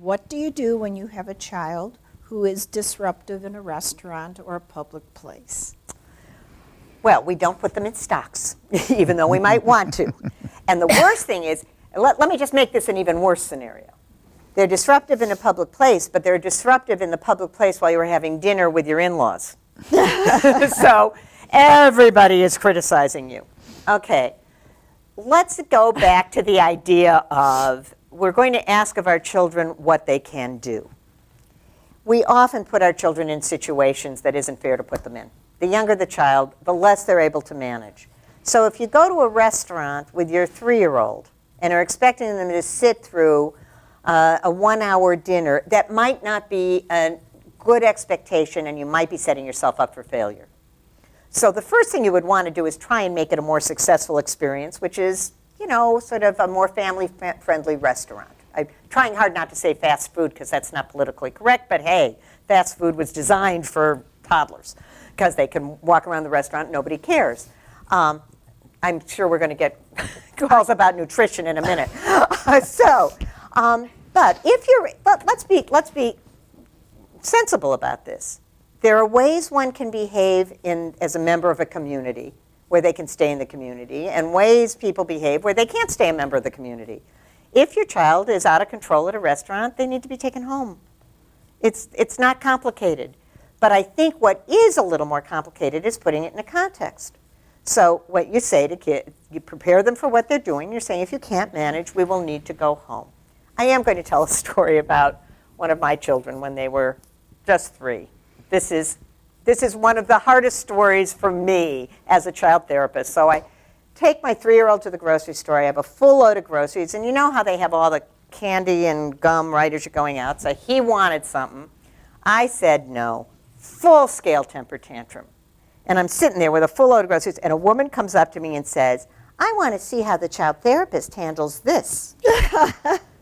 What do you do when you have a child who is disruptive in a restaurant or a public place? Well, we don't put them in stocks, even though we might want to. And the worst thing is, let me just make this an even worse scenario. They're disruptive in a public place, but they're disruptive in the public place while you're having dinner with your in-laws. So everybody is criticizing you. Okay, let's go back to the idea of we're going to ask of our children what they can do. We often put our children in situations that isn't fair to put them in. The younger the child, the less they're able to manage. So if you go to a restaurant with your 3-year-old and are expecting them to sit through a 1-hour dinner, that might not be a good expectation, and you might be setting yourself up for failure. So the first thing you would want to do is try and make it a more successful experience, which is, you know, sort of a more family-friendly restaurant. I'm trying hard not to say fast food because that's not politically correct, but hey, fast food was designed for toddlers because they can walk around the restaurant, nobody cares. I'm sure we're going to get calls about nutrition in a minute. But let's be sensible about this. There are ways one can behave as a member of a community where they can stay in the community, and ways people behave where they can't stay a member of the community. If your child is out of control at a restaurant, they need to be taken home. It's not complicated. But I think what is a little more complicated is putting it in a context. So what you say to kids, you prepare them for what they're doing. You're saying, if you can't manage, we will need to go home. I am going to tell a story about one of my children when they were just 3. This is one of the hardest stories for me as a child therapist. So I take my 3-year-old to the grocery store. I have a full load of groceries. And you know how they have all the candy and gum right as you're going out. So he wanted something. I said no. Full-scale temper tantrum. And I'm sitting there with a full load of groceries, and a woman comes up to me and says, I want to see how the child therapist handles this.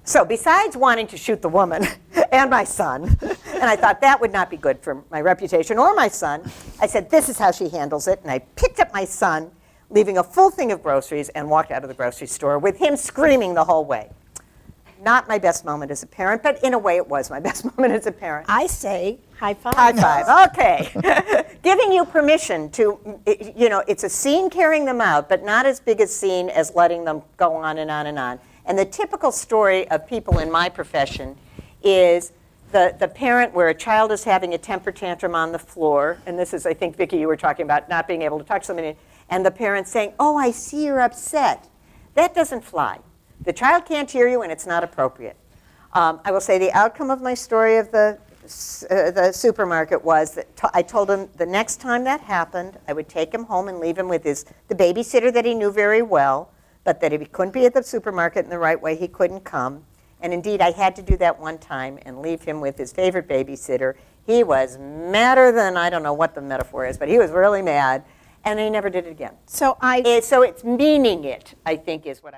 So besides wanting to shoot the woman and my son, and I thought that would not be good for my reputation or my son, I said, this is how she handles it. And I picked up my son, leaving a full thing of groceries, and walked out of the grocery store with him screaming the whole way. Not my best moment as a parent, but in a way it was my best moment as a parent. I say high five. High five, okay. Giving you permission to, you know, it's a scene carrying them out, but not as big a scene as letting them go on and on and on. And the typical story of people in my profession is the parent where a child is having a temper tantrum on the floor, and this is, I think, Vicki, you were talking about not being able to touch somebody, and the parent saying, oh, I see you're upset. That doesn't fly. The child can't hear you, and it's not appropriate. I will say the outcome of my story of the supermarket was that I told him the next time that happened, I would take him home and leave him with the babysitter that he knew very well, but that if he couldn't be at the supermarket in the right way, he couldn't come. And indeed, I had to do that one time and leave him with his favorite babysitter. He was madder than, I don't know what the metaphor is, but he was really mad, and he never did it again. So it's meaning it, I think, is what I was